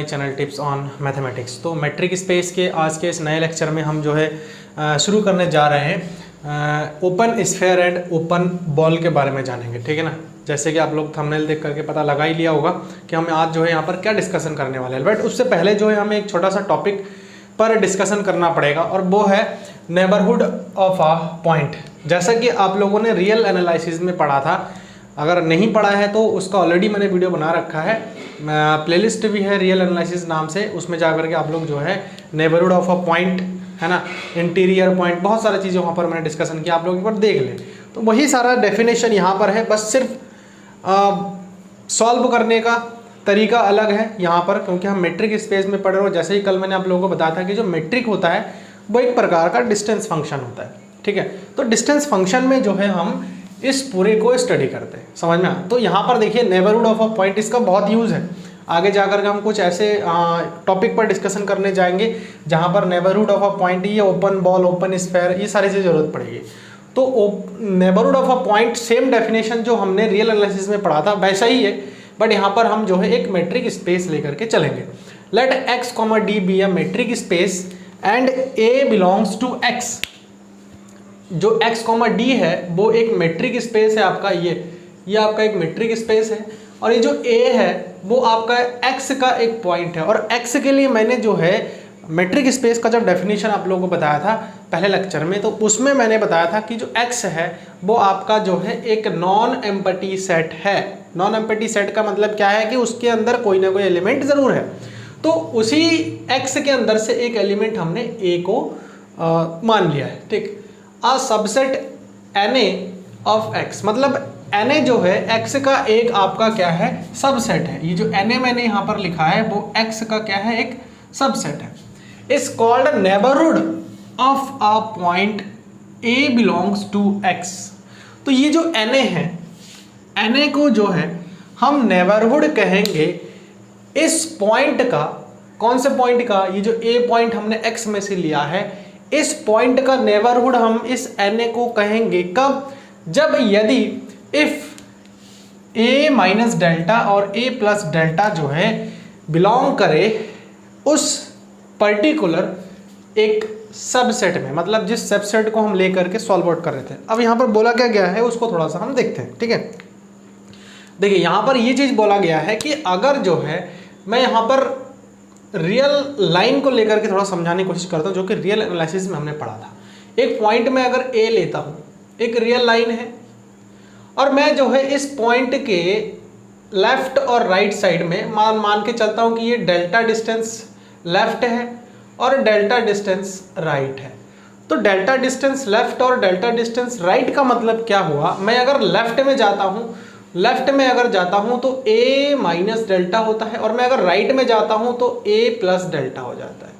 Channel tips on mathematics. तो matric space के आज के इस नए लेक्चर में हम जो है शुरू करने जा रहे हैं open sphere and open ball के बारे में जानेंगे, ठीक है ना। जैसे कि आप लोग थंबनेल देख करके पता लगा ही लिया होगा कि हम आज जो है यहाँ पर क्या डिस्कशन करने वाले हैं। बट उससे पहले जो है हमें एक छोटा सा टॉपिक पर डिस्कशन करना पड़ेगा और वो है नेबरहुड ऑफ अ पॉइंट। जैसा कि आप लोगों ने रियल एनालिसिस में पढ़ा था, अगर नहीं पढ़ा है तो उसका ऑलरेडी मैंने वीडियो बना रखा है, प्लेलिस्ट भी है रियल एनालिसिस नाम से, उसमें जा करके आप लोग जो है नेबरहुड ऑफ अ पॉइंट है ना, इंटीरियर पॉइंट, बहुत सारी चीज़ें वहाँ पर मैंने डिस्कशन किया, आप लोग एक बार देख लें। तो वही सारा डेफिनेशन यहाँ पर है, बस सिर्फ सॉल्व करने का तरीका अलग है यहाँ पर, क्योंकि हम मेट्रिक स्पेस में पढ़ रहे हो। जैसे ही कल मैंने आप लोगों को बताया था कि जो मेट्रिक होता है वो एक प्रकार का डिस्टेंस फंक्शन होता है, ठीक है। तो डिस्टेंस फंक्शन में जो है हम इस पूरे को स्टडी करते हैं, समझ में। तो यहाँ पर देखिए नेबरहुड ऑफ अ पॉइंट, इसका बहुत यूज़ है। आगे जाकर के हम कुछ ऐसे टॉपिक पर डिस्कशन करने जाएंगे जहाँ पर नेबरहुड ऑफ अ पॉइंट, ये ओपन बॉल, ओपन स्फेयर, ये सारी चीज़ जरूरत पड़ेगी। तो neighbourhood of a point same definition जो हमने रियल एनालिसिस में पढ़ा था वैसा ही है, बट यहाँ पर हम जो है एक मेट्रिक स्पेस लेकर के चलेंगे। Let x comma d be a metric space and a belongs to x. जो x कॉमा डी है वो एक मेट्रिक स्पेस है आपका, ये आपका एक मेट्रिक स्पेस है, और ये जो a है वो आपका x का एक पॉइंट है। और x के लिए मैंने जो है मेट्रिक स्पेस का जब डेफिनेशन आप लोगों को बताया था पहले लेक्चर में, तो उसमें मैंने बताया था कि जो x है वो आपका जो है एक नॉन एम्पटी सेट है। नॉन एम्पटी सेट का मतलब क्या है कि उसके अंदर कोई ना कोई एलिमेंट जरूर है। तो उसी x के अंदर से एक एलिमेंट हमने a को मान लिया है, ठीक। आ सबसेट Na ऑफ x, मतलब Na जो है x का एक आपका क्या है, सबसेट है। ये जो Na मैंने यहाँ पर लिखा है वो x का क्या है, एक सबसेट है। Is called neighbourhood of a point a belongs to x। तो ये जो Na है, Na को जो है हम नेबरहुड कहेंगे इस पॉइंट का। कौन से पॉइंट का? ये जो a पॉइंट हमने x में से लिया है, इस पॉइंट का नेबरहुड हम इस Na को कहेंगे कब? जब यदि इफ a माइनस डेल्टा और a प्लस डेल्टा जो है बिलोंग करे उस पर्टिकुलर एक सबसेट में, मतलब जिस सबसेट को हम लेकर के सॉल्व आउट कर रहे थे। अब यहाँ पर बोला क्या गया है उसको थोड़ा सा हम देखते हैं, ठीक है। देखिए यहाँ पर ये चीज बोला गया है कि अगर जो है, मैं यहाँ पर रियल लाइन को लेकर के थोड़ा समझाने की कोशिश करता हूँ, जो कि रियल एनालिसिस में हमने पढ़ा था। एक पॉइंट में अगर ए लेता हूँ, एक रियल लाइन है, और मैं जो है इस पॉइंट के लेफ्ट और राइट साइड में मान के चलता हूँ कि ये डेल्टा डिस्टेंस लेफ्ट है और डेल्टा डिस्टेंस राइट है। तो डेल्टा डिस्टेंस लेफ्ट और डेल्टा डिस्टेंस राइट का मतलब क्या हुआ? मैं अगर लेफ्ट में जाता हूँ, तो a माइनस डेल्टा होता है, और मैं अगर राइट में जाता हूं तो a प्लस डेल्टा हो जाता है।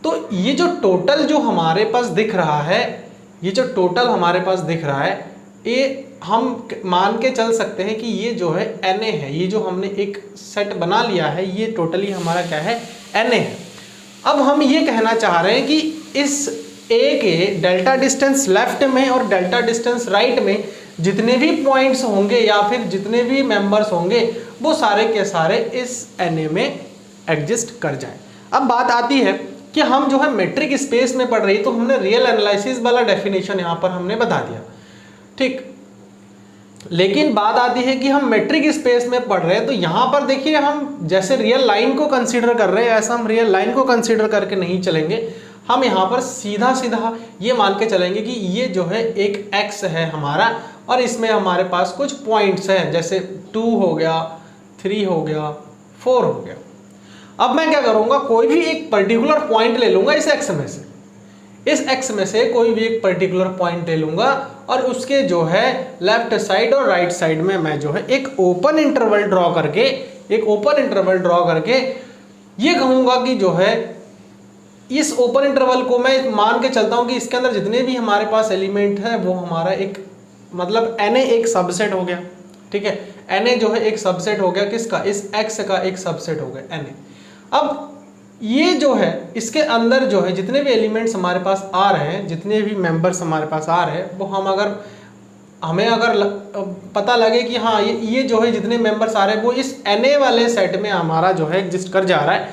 तो ये जो टोटल जो हमारे पास दिख रहा है, ये हम मान के चल सकते हैं कि ये जो है Na है। ये जो हमने एक सेट बना लिया है, ये टोटली हमारा क्या है, Na है। अब हम ये कहना चाह रहे हैं कि इस a के डेल्टा डिस्टेंस लेफ्ट में और डेल्टा डिस्टेंस राइट में जितने भी पॉइंट्स होंगे या फिर जितने भी मेंबर्स होंगे वो सारे के सारे इस Na में एग्जिस्ट कर जाएं। अब बात आती है कि हम जो है मेट्रिक स्पेस में पढ़ रही, तो हमने रियल एनालिसिस वाला डेफिनेशन यहाँ पर हमने बता दिया, ठीक। लेकिन बात आती है कि हम मेट्रिक स्पेस में पढ़ रहे हैं, तो यहाँ पर देखिए हम जैसे रियल लाइन को कंसीडर कर रहे हैं, ऐसा हम रियल लाइन को कंसीडर करके नहीं चलेंगे। हम यहाँ पर सीधा सीधा ये मान के चलेंगे कि ये जो है एक x है हमारा, और इसमें हमारे पास कुछ पॉइंट्स हैं, जैसे 2 हो गया, 3 हो गया, 4 हो गया। अब मैं क्या करूँगा, कोई भी एक पर्टिकुलर पॉइंट ले लूँगा इस x में से, कोई भी एक पर्टिकुलर पॉइंट ले लूँगा, और उसके जो है लेफ्ट साइड और राइट साइड में मैं जो है एक ओपन इंटरवल ड्रॉ करके ये कहूँगा कि जो है इस ओपन इंटरवल को मैं मान के चलता हूँ कि इसके अंदर जितने भी हमारे पास एलिमेंट है वो हमारा एक, मतलब Na एक सबसेट हो गया, ठीक है। Na जो है एक सबसेट हो गया, किसका? इस x का एक सबसेट हो गया Na। अब ये जो है इसके अंदर जो है जितने भी एलिमेंट्स हमारे पास आ रहे हैं, जितने भी मेंबर्स हमारे पास आ रहे हैं, वो हम अगर हमें अगर पता लगे कि हाँ ये जो है जितने मेंबर्स आ रहे हैं वो इस Na वाले सेट में हमारा जो है एग्जिस्ट कर जा रहा है,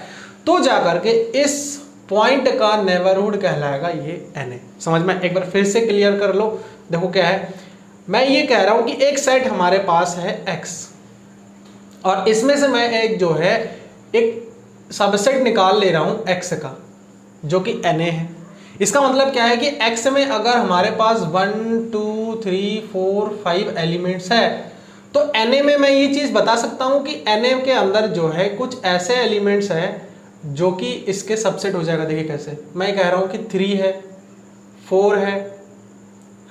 तो जा करके इस पॉइंट का नेबरहुड कहलाएगा ये Na। समझ में? एक बार फिर से क्लियर कर लो। देखो क्या है, मैं ये कह रहा हूँ कि एक सेट हमारे पास है X और इसमें से मैं एक जो है एक सबसेट निकाल ले रहा हूँ X का जो कि Na है। इसका मतलब क्या है कि X में अगर हमारे पास 1 2 3 4 5 एलिमेंट्स है तो Na में मैं ये चीज़ बता सकता हूँ कि Na के अंदर जो है कुछ ऐसे एलिमेंट्स हैं जो कि इसके सबसेट हो जाएगा। देखिए कैसे, मैं कह रहा हूँ कि 3 है, 4 है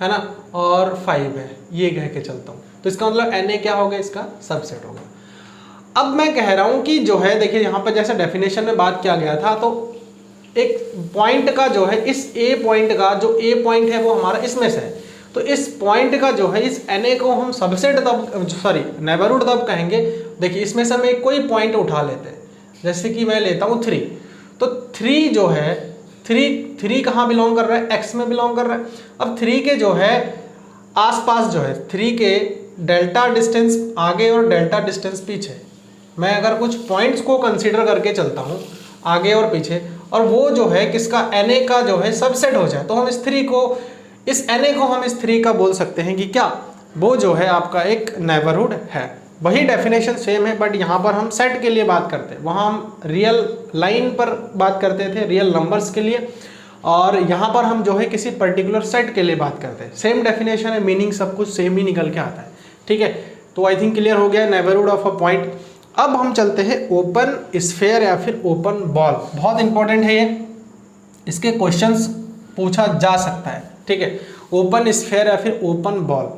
ना, और 5 है, ये कह के चलता हूँ। तो इसका मतलब Na क्या होगा, इसका सबसेट होगा। अब मैं कह रहा हूँ कि जो है देखिए यहाँ पर जैसे डेफिनेशन में बात किया गया था, तो एक पॉइंट का जो है इस ए पॉइंट का जो ए पॉइंट है वो हमारा इसमें से है, तो इस पॉइंट का जो है इस Na को हम सबसेट तब नेबरहुड तब कहेंगे। देखिए इसमें से हम कोई पॉइंट उठा लेते हैं, जैसे कि मैं लेता हूँ 3, तो 3 जो है 3 कहाँ बिलोंग कर रहा है, X में बिलोंग कर रहा है। अब 3 के जो है आसपास जो है 3 के डेल्टा डिस्टेंस आगे और डेल्टा डिस्टेंस पीछे, मैं अगर कुछ पॉइंट्स को कंसीडर करके चलता हूँ आगे और पीछे, और वो जो है किसका Na का जो है सबसेट हो जाए, तो हम इस 3 को इस Na को हम इस 3 का बोल सकते हैं कि क्या वो जो है आपका एक नेबरहुड है। वही डेफिनेशन सेम है, बट यहाँ पर हम सेट के लिए बात करते हैं, वहाँ हम रियल लाइन पर बात करते थे, रियल नंबर्स के लिए, और यहाँ पर हम जो है किसी पर्टिकुलर सेट के लिए बात करते हैं। सेम डेफिनेशन है, मीनिंग सब कुछ सेम ही निकल के आता है। ठीक है, तो आई थिंक क्लियर हो गया नेबरहुड ऑफ अ पॉइंट। अब हम चलते हैं ओपन स्फेयर या फिर ओपन बॉल। बहुत इंपॉर्टेंट है ये, इसके क्वेश्चंस पूछा जा सकता है। ठीक है, ओपन स्फेयर या फिर ओपन बॉल।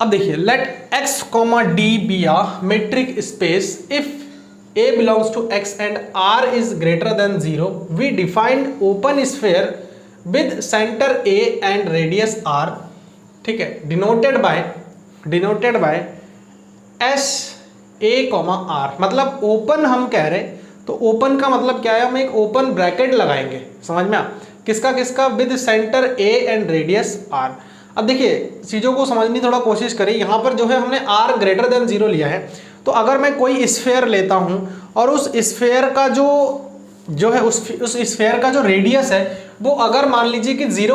अब देखिए, let x, d be a metric space if a belongs to x and r is greater than 0, we defined open sphere with center a and radius r, ठीक है, denoted by s a, r। मतलब open हम कह रहे, तो open का मतलब क्या है, हम एक ओपन ब्रैकेट लगाएंगे, समझ में आ, किसका with centre a and radius r। अब देखिए चीज़ों को समझने थोड़ा कोशिश करें। यहाँ पर जो है हमने r ग्रेटर देन 0 लिया है, तो अगर मैं कोई स्फेयर लेता हूँ और उस स्फेयर का जो है उस स्फेयर का जो रेडियस है वो अगर मान लीजिए कि 0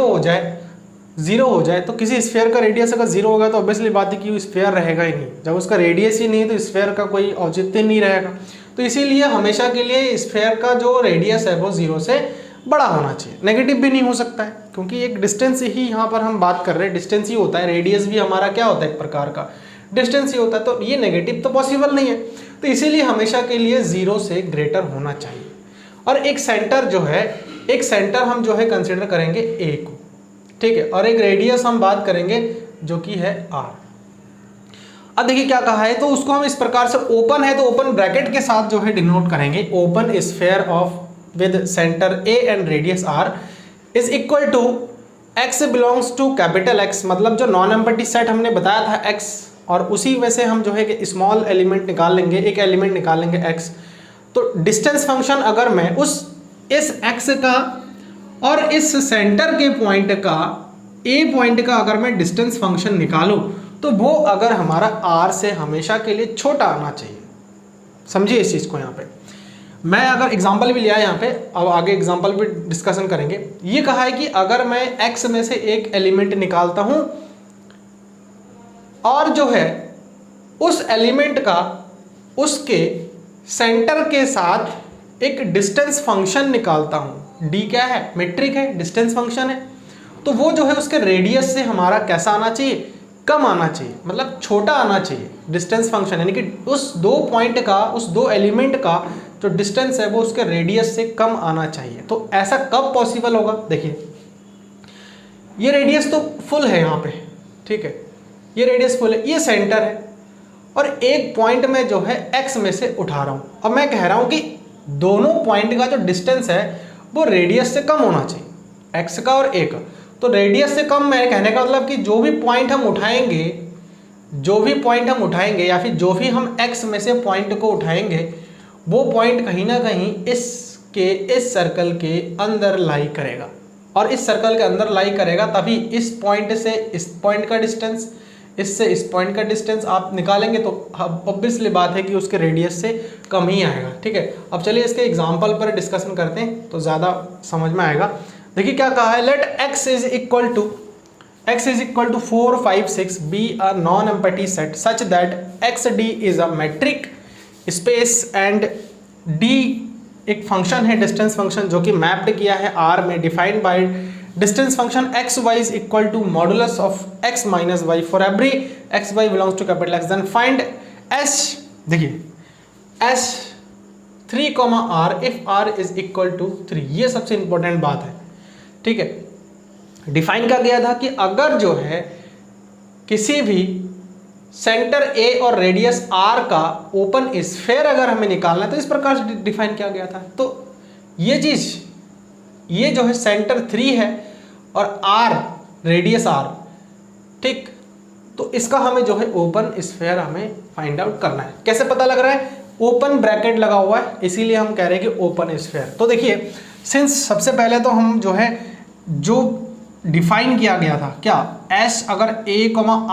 हो जाए, तो किसी स्फेयर का रेडियस अगर 0 होगा तो ऑब्वियसली बात है कि वो स्फेयर रहेगा ही नहीं। जब उसका रेडियस ही नहीं है तो स्फेयर का कोई औचित्य नहीं रहेगा। तो इसीलिए हमेशा के लिए स्फेयर का जो रेडियस है वो 0 से बड़ा होना चाहिए, नेगेटिव भी नहीं हो सकता है, क्योंकि एक डिस्टेंस ही यहाँ पर हम बात कर रहे हैं, डिस्टेंस ही होता है, रेडियस भी हमारा क्या होता है, एक प्रकार का डिस्टेंस ही होता है, तो ये नेगेटिव तो पॉसिबल नहीं है। तो इसीलिए हमेशा के लिए 0 से ग्रेटर होना चाहिए। और एक सेंटर जो है, एक सेंटर हम जो है कंसिडर करेंगे A को, ठीक है, और एक रेडियस हम बात करेंगे जो कि है R। अब देखिए क्या कहा है, तो उसको हम इस प्रकार से, ओपन है तो ओपन ब्रैकेट के साथ जो है डिनोट करेंगे, open sphere of with centre A and radius R is equal to x belongs to capital X, मतलब जो नॉन एम्प्टी सेट हमने बताया था X, और उसी में से हम जो है कि स्मॉल एलिमेंट निकाल लेंगे, एक एलिमेंट निकाल लेंगे X। तो डिस्टेंस फंक्शन अगर मैं इस X का और इस सेंटर के पॉइंट का, A पॉइंट का अगर मैं डिस्टेंस फंक्शन निकालूं तो वो अगर हमारा R से हमेशा के लिए छोटा आना चाहिए। समझिए इस चीज़ को। यहाँ पे मैं अगर एग्जांपल भी लिया है यहाँ पे, अब आगे एग्जांपल भी डिस्कशन करेंगे। ये कहा है कि अगर मैं X में से एक एलिमेंट निकालता हूँ और जो है उस एलिमेंट का उसके सेंटर के साथ एक डिस्टेंस फंक्शन निकालता हूँ, D क्या है, मेट्रिक है, डिस्टेंस फंक्शन है, तो वो जो है उसके रेडियस से हमारा कैसा आना चाहिए, कम आना चाहिए, मतलब छोटा आना चाहिए डिस्टेंस फंक्शन, यानी कि उस दो पॉइंट का, उस दो एलिमेंट का जो डिस्टेंस है वो उसके रेडियस से कम आना चाहिए। तो ऐसा कब पॉसिबल होगा, देखिए ये रेडियस तो फुल है यहाँ पे, ठीक है, ये रेडियस फुल है, ये सेंटर है, और एक पॉइंट में जो है X में से उठा रहा हूँ। अब मैं कह रहा हूँ कि दोनों पॉइंट का जो डिस्टेंस है वो रेडियस से कम होना चाहिए, X का और A का। तो रेडियस से कम, मैं कहने का मतलब कि जो भी पॉइंट हम उठाएंगे या फिर जो भी हम X में से पॉइंट को उठाएंगे वो पॉइंट कहीं ना कहीं इस सर्कल के अंदर लाई करेगा। और इस सर्कल के अंदर लाई करेगा, तभी इस पॉइंट से इस पॉइंट का डिस्टेंस, इससे इस पॉइंट का डिस्टेंस आप निकालेंगे तो ऑब्वियसली बात है कि उसके रेडियस से कम ही आएगा। ठीक है, अब चलिए इसके एग्जांपल पर डिस्कशन करते हैं तो ज़्यादा समझ में आएगा। देखिए क्या कहा है, let x is equal to 4 5 6 be a non empty set such that x d is a metric space and d एक फंक्शन है, डिस्टेंस फंक्शन, जो कि मैप्ड किया है R में, defined by distance function x y is equal to modulus of x minus y for every x y belongs to capital x, then find s, देखिए s 3 R if R is equal to 3। ये सबसे important बात है। ठीक है, define किया गया था कि अगर जो है किसी भी सेंटर A और रेडियस R का ओपन स्फेयर अगर हमें निकालना है तो इस प्रकार से डिफाइन किया गया था। तो ये चीज, ये जो है सेंटर 3 है और R रेडियस R, ठीक, तो इसका हमें जो है ओपन स्फेयर हमें फाइंड आउट करना है। कैसे पता लग रहा है, ओपन ब्रैकेट लगा हुआ है इसीलिए हम कह रहे हैं कि ओपन स्फेयर। तो देखिए सिंस सबसे पहले तो हम जो है जो डिफाइन किया गया था क्या, S अगर A,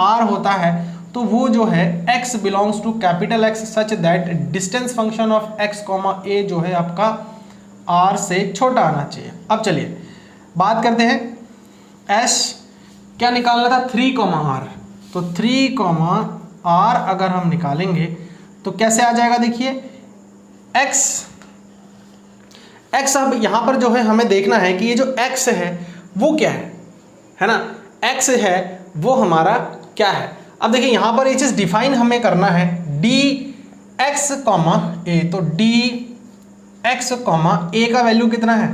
R होता है तो वो जो है x belongs to capital X such that distance function of x, A जो है आपका R से छोटा आना चाहिए। अब चलिए बात करते हैं, S क्या निकालना था, 3, R, तो 3, R अगर हम निकालेंगे तो कैसे आ जाएगा, देखिए x अब यहाँ पर जो है हमें देखना है कि ये जो x है वो क्या है ना, x है वो हमारा क्या है। अब देखिए यहाँ पर ये चीज़ डिफाइन हमें करना है, डी एक्स कॉमा ए, तो डी एक्स कॉमा ए का वैल्यू कितना है,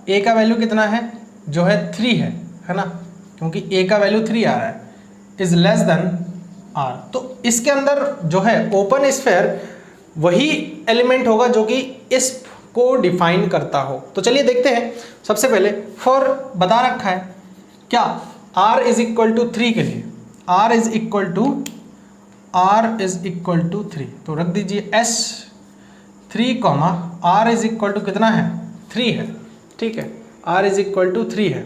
ए का वैल्यू कितना है, जो है 3 है ना, क्योंकि ए का वैल्यू 3 आ रहा है, इज लेस देन आर। तो इसके अंदर जो है ओपन स्फेयर वही एलिमेंट होगा जो कि इस को डिफाइन करता हो। तो चलिए देखते हैं, सबसे पहले फॉर बता रखा है क्या, r इज इक्वल टू 3 के लिए, r इज इक्वल टू 3, तो रख दीजिए s 3, r is equal to कितना है, 3 है। ठीक है, r इज इक्वल टू 3 है।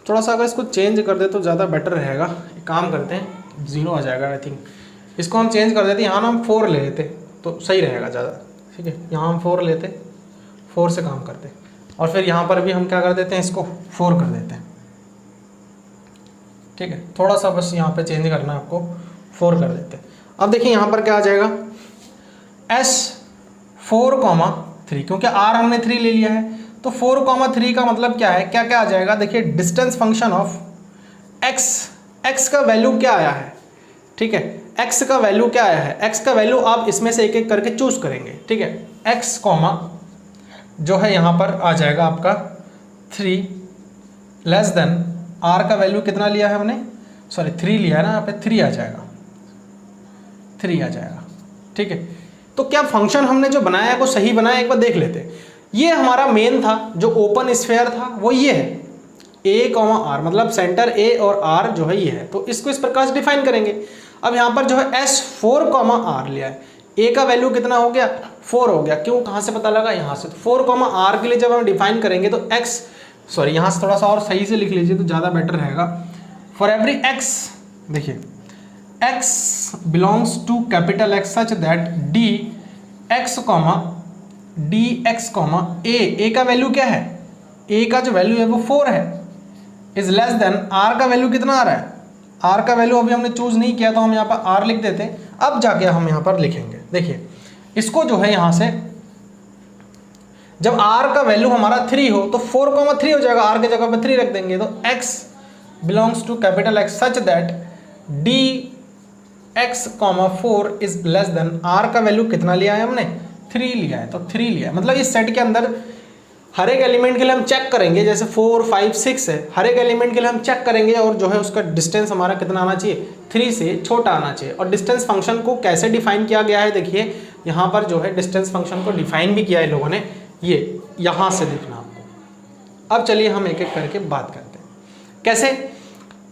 थोड़ा सा अगर इसको चेंज कर दे तो ज़्यादा बेटर रहेगा। एक काम करते हैं, 0 आ जाएगा आई थिंक, इसको हम चेंज कर देते, यहाँ ना हम 4 ले लेते तो सही रहेगा ज़्यादा। ठीक है, यहाँ हम 4 लेते, 4 से काम करते, और फिर यहाँ पर भी हम क्या कर देते हैं, इसको 4 कर देते हैं। ठीक है, थोड़ा सा बस यहाँ पे चेंज करना है आपको, 4 कर देते हैं। अब देखिए यहाँ पर क्या आ जाएगा, S 4, 3, क्योंकि R हमने 3 ले लिया है, तो 4, 3 का मतलब क्या है, क्या क्या आ जाएगा, देखिए डिस्टेंस फंक्शन ऑफ x का वैल्यू क्या आया है। ठीक है, x का वैल्यू क्या आया है, x का वैल्यू आप इसमें से एक एक करके चूज करेंगे। ठीक है, x जो है यहाँ पर आ जाएगा आपका 3 लेस देन r का वैल्यू कितना लिया है हमने, सॉरी 3 लिया है ना, यहाँ पे 3 आ जाएगा, 3 आ जाएगा। ठीक है, तो क्या फंक्शन हमने जो बनाया है वो सही बनाया, एक बार देख लेते हैं। ये हमारा मेन था जो ओपन स्फेयर था, वो ये है a, r, मतलब सेंटर a और r जो है ये है, तो इसको इस प्रकार से डिफाइन करेंगे। अब यहाँ पर जो है S 4, r लिया है, a का वैल्यू कितना हो गया, 4 हो गया। क्यों, कहाँ से पता लगा, यहाँ से। 4, r के लिए जब हम डिफाइन करेंगे तो x, सॉरी यहाँ से थोड़ा सा और सही से लिख लीजिए तो ज़्यादा बेटर रहेगा। फॉर एवरी x, देखिए x belongs to capital X such that d x a का वैल्यू क्या है, a का जो वैल्यू है वो 4 है, इज लेस देन r का वैल्यू कितना आ रहा है, r का वैल्यू अभी हमने चूज नहीं किया तो हम यहाँ पर r लिख देते हैं। अब जाके हम यहाँ पर लिखेंगे, देखिए इसको जो है यहाँ से जब r का वैल्यू हमारा 3 हो तो 4, 3 हो जाएगा, r के जगह पे 3 रख देंगे, तो x belongs to capital X such that d x 4 is less than, r का वैल्यू कितना लिया है हमने, 3 लिया है, तो 3 लिया है। मतलब इस सेट के अंदर हर एक एलिमेंट के लिए हम चेक करेंगे, जैसे 4, 5, 6 है, हर एक एलिमेंट के लिए हम चेक करेंगे और जो है उसका डिस्टेंस हमारा कितना आना चाहिए, 3 से छोटा आना चाहिए। और डिस्टेंस फंक्शन को कैसे डिफाइन किया गया है, देखिए यहाँ पर जो है डिस्टेंस फंक्शन को डिफाइन भी किया है लोगों ने, ये यहाँ से देखना आपको। अब चलिए हम एक एक करके बात करते हैं कैसे।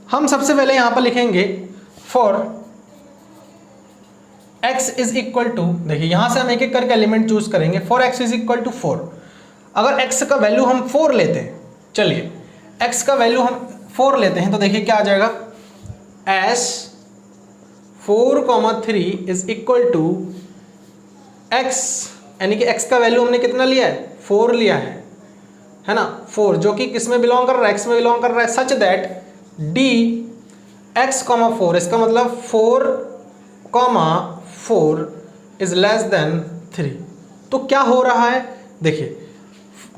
हम सबसे पहले यहाँ पर लिखेंगे for x is equal to, देखिए यहाँ से हम एक एक करके एलिमेंट चूज करेंगे। For x is equal to 4, अगर x का वैल्यू हम 4 लेते हैं, चलिए x का वैल्यू हम 4 लेते हैं, तो देखिए क्या आ जाएगा, s 4,3 is equal to x, यानी कि x का वैल्यू हमने कितना लिया है, 4 लिया है ना, 4, जो कि किस में बिलोंग कर रहा है, x में बिलोंग कर रहा है, सच दैट d x, 4, इसका मतलब 4,4 इज लेस देन 3। तो क्या हो रहा है, देखिए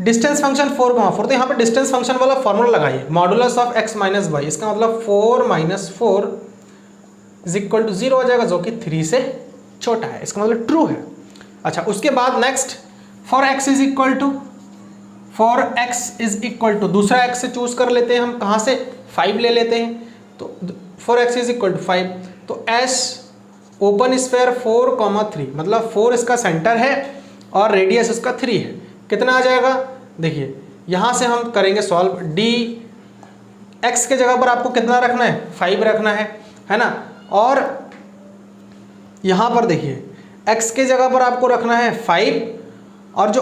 डिस्टेंस फंक्शन 4,4, तो यहाँ पे डिस्टेंस फंक्शन वाला फॉर्मूला लगाइए, modulus of x minus y, इसका मतलब 4 माइनस 4 इज इक्वल टू 0 हो जाएगा, जो कि 3 से छोटा है, इसका मतलब ट्रू है। अच्छा, उसके बाद next for x is equal to दूसरा x से चूज कर लेते हैं हम, कहाँ से, 5 ले लेते हैं, तो for x is equal to 5, तो s ओपन स्फेयर 4,3, मतलब 4 इसका सेंटर है और रेडियस इसका 3 है, कितना आ जाएगा, देखिए यहाँ से हम करेंगे सॉल्व, d x के जगह पर आपको कितना रखना है, 5 रखना है ना, और यहाँ पर देखिए x के जगह पर आपको रखना है 5, और जो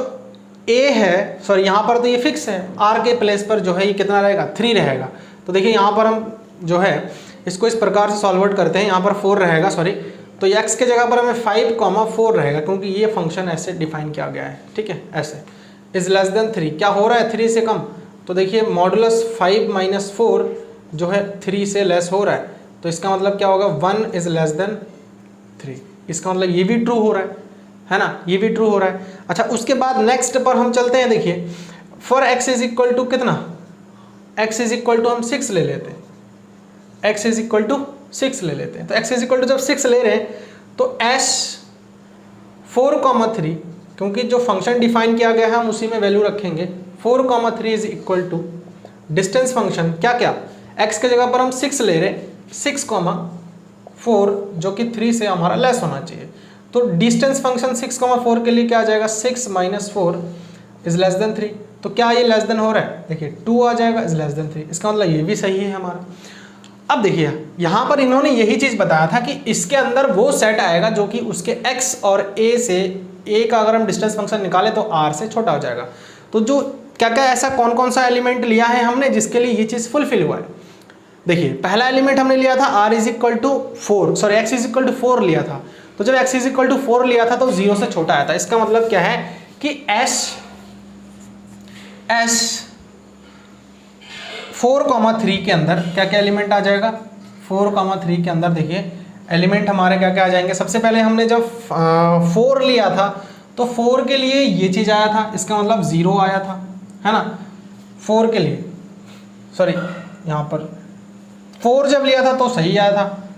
a है, सॉरी यहाँ पर तो ये फिक्स है, r के प्लेस पर जो है ये कितना रहेगा, 3 रहेगा। तो देखिए यहाँ पर हम जो है इसको इस प्रकार से सॉल्व आउट करते हैं, यहाँ पर 4 रहेगा, सॉरी, तो x के जगह पर हमें 5,4 रहेगा, क्योंकि ये फंक्शन ऐसे डिफाइन किया गया है, ठीक है, ऐसे इज लेस देन 3, क्या हो रहा है, 3 से कम, तो देखिए मॉडुलस 5 माइनस 4 जो है 3 से लेस हो रहा है, तो इसका मतलब क्या होगा, 1 इज लेस देन 3, इसका मतलब ये भी ट्रू हो रहा है ना, ये भी ट्रू हो रहा है। अच्छा, उसके बाद नेक्स्ट पर हम चलते हैं, देखिए for x is equal to कितना, x इज इक्वल टू हम 6 ले लेते हैं, x इज इक्वल टू 6 ले लेते हैं, तो x इज इक्वल टू जब 6 ले रहे हैं तो s 4,3, क्योंकि जो फंक्शन डिफाइन किया गया है हम उसी में वैल्यू रखेंगे, 4,3 is equal to distance function क्या क्या, x के जगह पर हम 6 ले रहे हैं, 6,4 जो कि 3 से हमारा लेस होना चाहिए, तो डिस्टेंस फंक्शन 6,4 के लिए क्या आ जाएगा, 6 माइनस 4 इज लेस देन 3, तो क्या ये लेस देन हो रहा है, देखिए 2 आ जाएगा, इज लेस देन 3, इसका मतलब ये भी सही है हमारा। अब देखिए यहाँ पर इन्होंने यही चीज़ बताया था कि इसके अंदर वो सेट आएगा जो कि उसके x और a से, a का अगर हम डिस्टेंस फंक्शन निकालें तो r से छोटा हो जाएगा, तो जो क्या क्या ऐसा कौन कौन सा एलिमेंट लिया है हमने जिसके लिए ये चीज़ फुलफिल हुआ है। देखिए पहला एलिमेंट हमने लिया था r is equal to 4, sorry x is equal to 4 लिया था, तो जब x इज इक्वल टू 4 लिया था तो 0 से छोटा आया था, इसका मतलब क्या है कि s 4,3 के अंदर क्या क्या एलिमेंट आ जाएगा, 4,3 के अंदर देखिए एलिमेंट हमारे क्या क्या आ जाएंगे। सबसे पहले हमने जब 4 लिया था तो 4 के लिए ये चीज़ आया था, इसका मतलब 0 आया था, है ना, 4 के लिए, सॉरी यहाँ पर 4 जब लिया था तो सही आया था,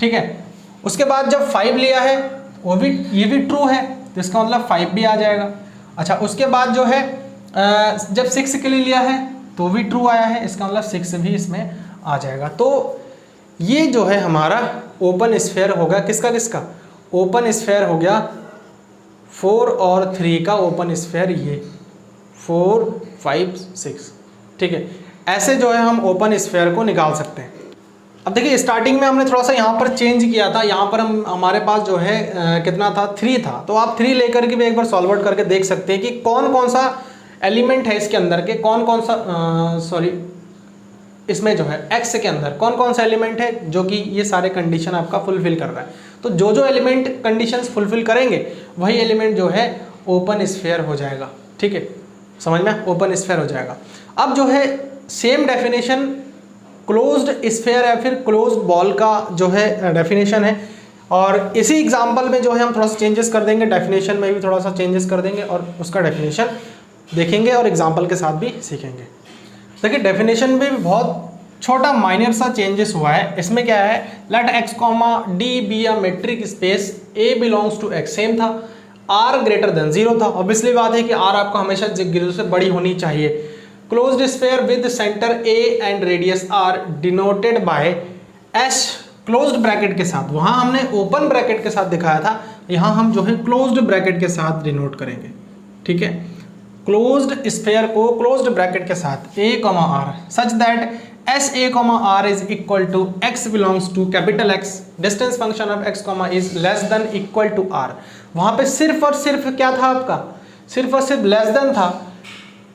ठीक है। उसके बाद जब 5 लिया है वो भी, ये भी ट्रू है, तो इसका मतलब 5 भी आ जाएगा। अच्छा, उसके बाद जो है जब 6 के लिए लिया है तो भी ट्रू आया है, इसका मतलब 6 भी इसमें आ जाएगा। तो ये जो है हमारा ओपन स्फेयर हो गया, किसका किसका, ओपन स्फेयर हो गया 4 और 3 का ओपन स्फेयर, ये 4, 5, 6, ठीक है। ऐसे जो है हम ओपन स्फेयर को निकाल सकते हैं। अब देखिए स्टार्टिंग में हमने थोड़ा सा यहाँ पर चेंज किया था, यहाँ पर हमारे पास जो है कितना था, 3 था, तो आप 3 लेकर के भी एक बार सॉल्व आउट करके देख सकते हैं कि कौन कौन सा एलिमेंट है इसके अंदर के, कौन कौन सा सॉरी इसमें जो है x के अंदर कौन कौन सा एलिमेंट है जो कि ये सारे कंडीशन आपका फुलफिल कर रहा है। तो जो जो एलिमेंट कंडीशंस फुलफिल करेंगे वही एलिमेंट जो है ओपन स्फेयर हो जाएगा, ठीक है, समझ में, ओपन स्फेयर हो जाएगा। अब जो है सेम डेफिनेशन क्लोज्ड स्फेयर या फिर क्लोज्ड बॉल का जो है डेफिनेशन है, और इसी एग्जाम्पल में जो है हम थोड़ा सा चेंजेस कर देंगे, डेफिनेशन में भी थोड़ा सा चेंजेस कर देंगे और उसका डेफिनेशन देखेंगे और एग्जाम्पल के साथ भी सीखेंगे। देखिए डेफिनेशन में भी बहुत छोटा माइनर सा चेंजेस हुआ है। इसमें क्या है, let x d be a metric space a belongs to x, same था, r ग्रेटर देन 0 था, ऑब्वियसली बात है कि r आपका हमेशा 0 से बड़ी होनी चाहिए। Closed sphere with centre a and radius r denoted by s, closed bracket के साथ, वहाँ हमने ओपन ब्रैकेट के साथ दिखाया था, यहाँ हम जो है क्लोज्ड ब्रैकेट के साथ डिनोट करेंगे, ठीक है। क्लोज्ड स्फेयर को क्लोज्ड ब्रैकेट के साथ a, r such that s a r is equal to x belongs to capital X, distance function of x, is less than equal to r। वहाँ पे सिर्फ और सिर्फ क्या था आपका, सिर्फ और सिर्फ लेस देन था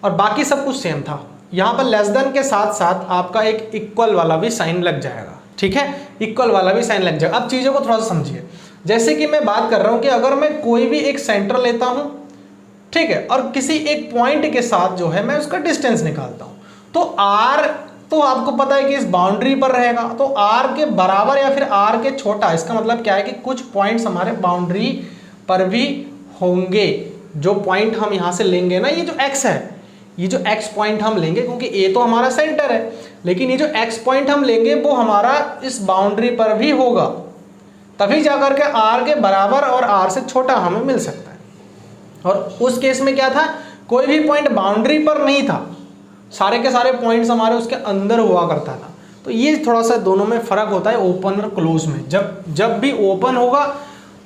और बाकी सब कुछ सेम था। यहाँ पर लेस देन के साथ साथ आपका एक इक्वल वाला भी साइन लग जाएगा, ठीक है, इक्वल वाला भी साइन लग जाएगा। अब चीज़ों को थोड़ा सा समझिए, जैसे कि मैं बात कर रहा हूँ कि अगर मैं कोई भी एक सेंटर लेता हूँ, ठीक है, और किसी एक पॉइंट के साथ जो है मैं उसका डिस्टेंस निकालता हूँ, तो आर तो आपको पता है कि इस बाउंड्री पर रहेगा, तो आर के बराबर या फिर आर के छोटा, इसका मतलब क्या है कि कुछ पॉइंट्स हमारे बाउंड्री पर भी होंगे। जो पॉइंट हम यहाँ से लेंगे ना, ये जो एक्स है, ये जो एक्स पॉइंट हम लेंगे, क्योंकि ए तो हमारा सेंटर है, लेकिन ये जो एक्स पॉइंट हम लेंगे वो हमारा इस बाउंड्री पर भी होगा, तभी जाकर के आर के बराबर और आर से छोटा हमें मिल सकता है। और उस केस में क्या था, कोई भी पॉइंट बाउंड्री पर नहीं था, सारे के सारे पॉइंट्स हमारे उसके अंदर हुआ करता था। तो ये थोड़ा सा दोनों में फर्क होता है ओपन और क्लोज में। जब भी ओपन होगा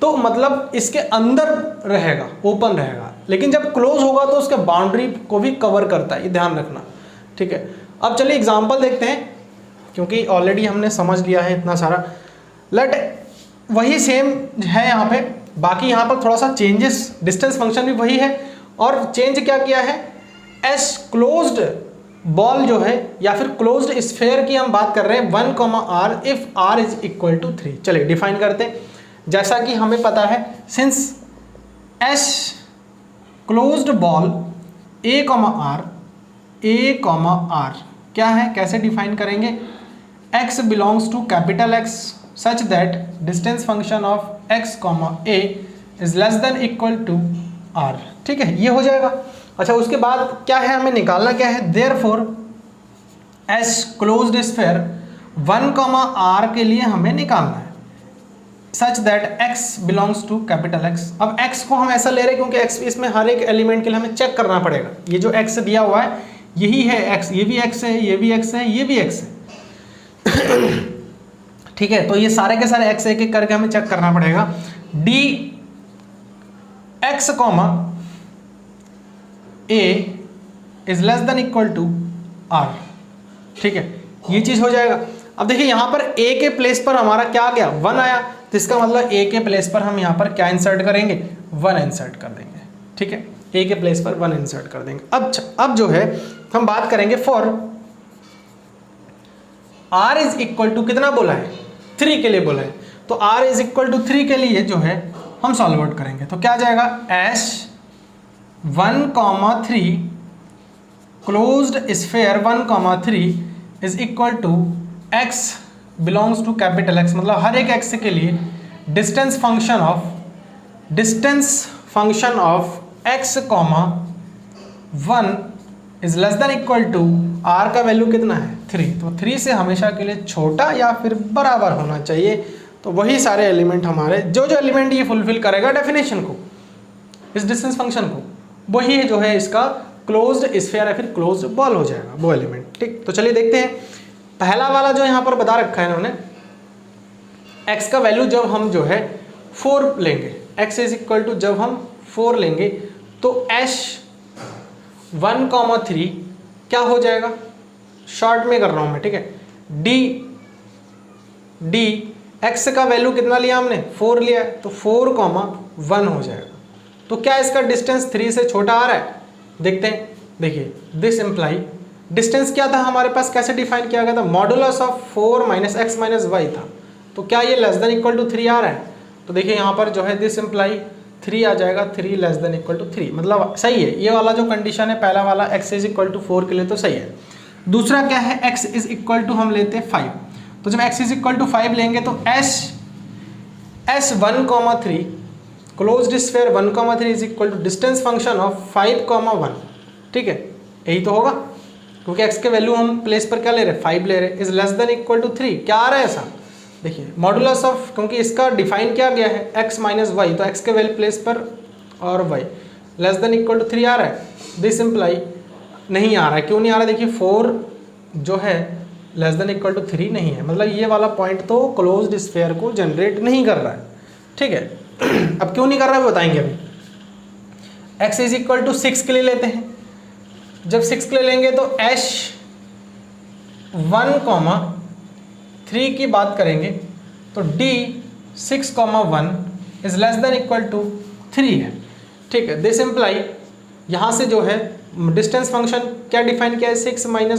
तो मतलब इसके अंदर रहेगा, ओपन रहेगा, लेकिन जब क्लोज होगा तो उसके बाउंड्री को भी कवर करता है, ये ध्यान रखना, ठीक है। अब चलिए एग्जांपल देखते हैं, क्योंकि ऑलरेडी हमने समझ लिया है इतना सारा। लेट वही सेम है यहाँ पे, बाकी यहाँ पर थोड़ा सा चेंजेस, डिस्टेंस फंक्शन भी वही है, और चेंज क्या किया है, एस क्लोज्ड बॉल जो है या फिर क्लोज्ड स्फेयर की हम बात कर रहे हैं 1, r if r is equal to 3। चलिए डिफाइन करते हैं, जैसा कि हमें पता है, since s closed ball a, r क्या है, कैसे डिफाइन करेंगे, x belongs to capital X such that distance function of x, a is less than equal to r, ठीक है, ये हो जाएगा। अच्छा, उसके बाद क्या है, हमें निकालना क्या है, therefore s closed sphere 1, r के लिए हमें निकालना है such that x belongs to capital X। अब x को हम ऐसा ले रहे हैं क्योंकि x इसमें हर एक एलिमेंट के लिए हमें चेक करना पड़ेगा, ये जो x दिया हुआ है यही है x, ये भी x है, ये भी x है, ये भी x है ठीक है, तो ये सारे के सारे x एक एक करके हमें चेक करना पड़ेगा। d x, a is less than equal to r, ठीक है, ये चीज हो जाएगा। अब देखिए यहाँ पर a के प्लेस पर हमारा क्या गया, 1 आया, तो इसका मतलब a के प्लेस पर हम यहाँ पर क्या इंसर्ट करेंगे, 1 इंसर्ट कर देंगे, ठीक है, a के प्लेस पर 1 इंसर्ट कर देंगे। अब जो है हम बात करेंगे for r is equal to कितना बोला है, 3 के लिए बोला है, तो r इज इक्वल टू 3 के लिए जो है हम सॉल्व आउट करेंगे, तो क्या आ जाएगा, s 1, 3 closed sphere 1, 3 is equal to x belongs to capital X, मतलब हर एक x के लिए distance function of x, 1 is less than equal to r का वैल्यू कितना है, 3, तो 3 से हमेशा के लिए छोटा या फिर बराबर होना चाहिए। तो वही सारे एलिमेंट हमारे, जो एलिमेंट ये फुलफिल करेगा डेफिनेशन को, इस डिस्टेंस फंक्शन को, वही जो है इसका क्लोज्ड स्फीयर या फिर क्लोज्ड बॉल हो जाएगा, वो एलिमेंट, ठीक। तो चलिए देखते हैं, पहला वाला जो यहाँ पर बता रखा है इन्होंने, x का वैल्यू जब हम जो है 4 लेंगे, x इज इक्वल टू जब हम 4 लेंगे तो s 1, 3 क्या हो जाएगा, शॉर्ट में कर रहा हूँ मैं, ठीक है, d x का वैल्यू कितना लिया हमने, 4 लिया है, तो 4, 1 हो जाएगा। तो क्या इसका डिस्टेंस 3 से छोटा आ रहा है, देखते हैं। देखिए दिस इम्प्लाई, डिस्टेंस क्या था हमारे पास, कैसे डिफाइन किया गया था, मॉडुलस ऑफ 4 - x - y था, तो क्या ये लेस देन इक्वल टू 3 आ रहा है, तो देखिए यहाँ पर जो है दिस इम्प्लाई 3 आ जाएगा, 3 लेस देन इक्वल टू 3, मतलब सही है ये वाला जो कंडीशन है, पहला वाला x इज इक्वल टू 4 के लिए तो सही है। दूसरा क्या है, x इज इक्वल टू हम लेते हैं 5, तो जब x इज इक्वल टू 5 लेंगे तो s 1, 3 closed sphere 1, 3 is equal to distance function of 5, 1, ठीक है, यही तो होगा, क्योंकि x के वैल्यू हम प्लेस पर क्या ले रहे हैं, 5 ले रहे हैं, is less than equal to 3, क्या आ रहा है ऐसा, देखिए मॉडुलस ऑफ, क्योंकि इसका डिफाइन किया गया है x - y, तो x के वैल्यू प्लेस पर और y less than equal to 3 आ रहा है, दिस इम्प्लाई नहीं आ रहा है, क्यों नहीं आ रहा है, देखिए 4 जो है लेस देन इक्वल टू 3 नहीं है, मतलब ये वाला पॉइंट तो क्लोज्ड स्फीयर को जनरेट नहीं कर रहा है, ठीक है। अब क्यों नहीं कर रहा है बताएंगे अभी। x इज इक्वल टू 6 के लिए लेते हैं, जब 6 के लिए लेंगे तो s 1, 3 की बात करेंगे तो d 6, 1 is less than equal to 3 है, ठीक है, दिस इम्प्लाई यहाँ से जो है डिस्टेंस फंक्शन क्या डिफाइन किया है, 6 - 1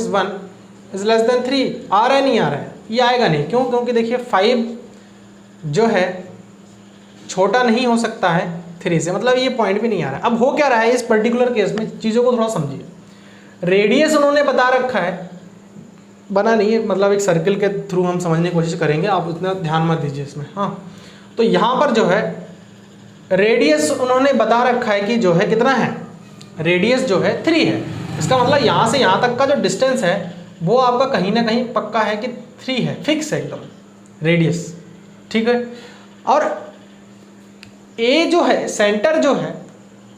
इज लेस देन 3। आ रहा है नहीं आ रहा है, ये आएगा नहीं। क्यों? क्योंकि देखिए 5 जो है छोटा नहीं हो सकता है 3 से, मतलब ये पॉइंट भी नहीं आ रहा है। अब हो क्या रहा है इस पर्टिकुलर केस में, चीज़ों को थोड़ा समझिए। रेडियस उन्होंने बता रखा है, बना नहीं है, मतलब एक सर्किल के थ्रू हम समझने की कोशिश करेंगे, आप उतना ध्यान मत दीजिए इसमें। हाँ, तो यहाँ पर जो है रेडियस उन्होंने बता रखा है कि जो है कितना है, रेडियस जो है 3 है। इसका मतलब यहाँ से यहाँ तक का जो डिस्टेंस है वो आपका कहीं ना कहीं पक्का है कि 3 है, फिक्स है एकदम रेडियस, ठीक है। और ए जो है सेंटर जो है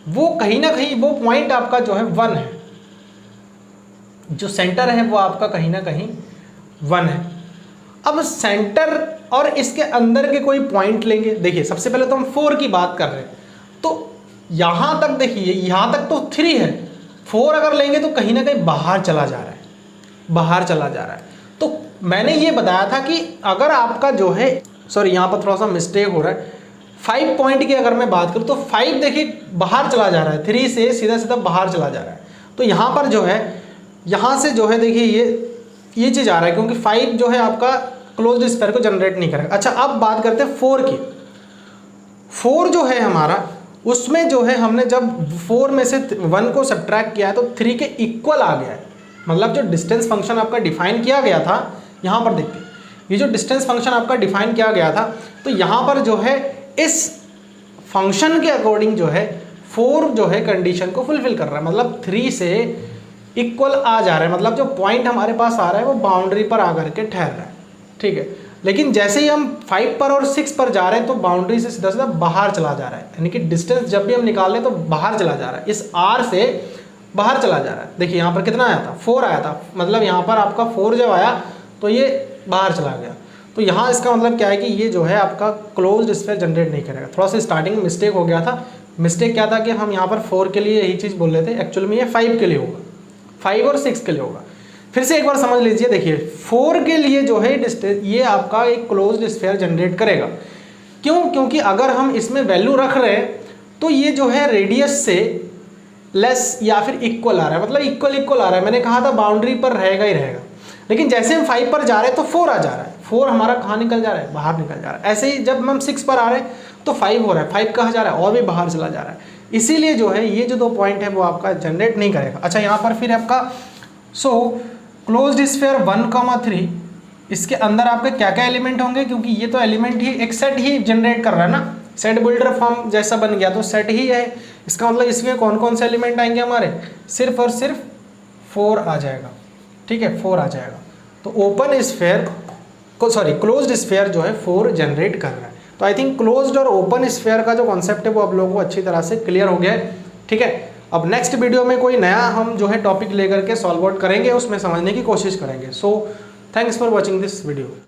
वो कहीं ना कहीं वो पॉइंट आपका जो है 1 है, जो सेंटर है वो आपका कहीं ना कहीं 1 है। अब सेंटर और इसके अंदर के कोई पॉइंट लेंगे। देखिए सबसे पहले तो हम 4 की बात कर रहे हैं, तो यहाँ तक देखिए, यहाँ तक तो 3 है, 4 अगर लेंगे तो कहीं ना कहीं बाहर चला जा रहा है, बाहर चला जा रहा है। तो मैंने ये बताया था कि अगर आपका जो है, सॉरी यहाँ पर थोड़ा सा मिस्टेक हो रहा है, 5 पॉइंट की अगर मैं बात करूँ तो 5 देखिए बाहर चला जा रहा है, 3 से सीधा सीधा बाहर चला जा रहा है। तो यहाँ पर जो है, यहाँ से जो है देखिए ये चीज़ आ रहा है, क्योंकि 5 जो है आपका क्लोज्ड स्फीयर को जनरेट नहीं करेगा। अच्छा अब बात करते हैं 4 की। 4 जो है हमारा, उसमें जो है हमने जब 4 में से 1 को सब्ट्रैक्ट किया है तो 3 के इक्वल आ गया है। मतलब जो डिस्टेंस फंक्शन आपका डिफाइन किया गया था, यहाँ पर देखते हैं, ये जो डिस्टेंस फंक्शन आपका डिफाइन किया गया था, तो यहाँ पर जो है इस फंक्शन के अकॉर्डिंग जो है 4 जो है कंडीशन को फुलफिल कर रहा है, मतलब 3 से इक्वल आ जा रहा है। मतलब जो पॉइंट हमारे पास आ रहा है वो बाउंड्री पर आकर के ठहर रहा है, ठीक है। लेकिन जैसे ही हम 5 पर और 6 पर जा रहे हैं तो बाउंड्री से सीधा सीधा बाहर चला जा रहा है, यानी कि डिस्टेंस जब भी हम निकाल रहे हैं तो बाहर चला जा रहा है, इस R से बाहर चला जा रहा है। देखिए यहाँ पर कितना आया था, 4 आया था, मतलब यहाँ पर आपका 4 जब आया तो ये बाहर चला गया। तो यहाँ इसका मतलब क्या है कि ये जो है आपका क्लोज्ड स्फीयर जनरेट नहीं करेगा। थोड़ा सा स्टार्टिंग में मिस्टेक हो गया था। मिस्टेक क्या था कि हम यहाँ पर 4 के लिए यही चीज़ बोल रहे थे, एक्चुअल में ये 5 के लिए होगा, 5 और 6 के लिए होगा। फिर से एक बार समझ लीजिए, देखिए 4 के लिए जो है डिस्टेंस ये आपका एक क्लोज्ड स्फीयर जनरेट करेगा। क्यों? क्योंकि अगर हम इसमें वैल्यू रख रहे हैं तो ये जो है रेडियस से लेस या फिर इक्वल आ रहा है, मतलब इक्वल आ रहा है। मैंने कहा था बाउंड्री पर रहेगा ही रहेगा, लेकिन जैसे हम 5 पर जा रहे हैं तो 4 आ जा रहा है। 4 हमारा कहाँ निकल जा रहा है, बाहर निकल जा रहा है। ऐसे ही जब हम 6 पर आ रहे हैं तो 5 हो रहा है, 5 कहाँ जा रहा है, और भी बाहर चला जा रहा है। इसीलिए जो है ये जो 2 पॉइंट है वो आपका जनरेट नहीं करेगा। अच्छा यहाँ पर फिर आपका क्लोज्ड स्फीयर 1,3, इसके अंदर आपके क्या क्या एलिमेंट होंगे, क्योंकि ये तो एलिमेंट ही एक सेट ही जनरेट कर रहा है ना, सेट बिल्डर फॉर्म जैसा बन गया तो सेट ही है। इसका मतलब इसमें कौन कौन से एलिमेंट आएंगे हमारे, सिर्फ और सिर्फ 4 आ जाएगा, ठीक है, 4 आ जाएगा। तो ओपन स्फीयर को, सॉरी क्लोज्ड स्फीयर जो है 4 जनरेट कर रहा है। तो आई थिंक क्लोज्ड और ओपन स्फीयर का जो कॉन्सेप्ट है वो आप लोगों को अच्छी तरह से क्लियर हो गया है, ठीक है। अब नेक्स्ट वीडियो में कोई नया हम जो है टॉपिक लेकर के सॉल्व आउट करेंगे, उसमें समझने की कोशिश करेंगे। So thanks for watching this video.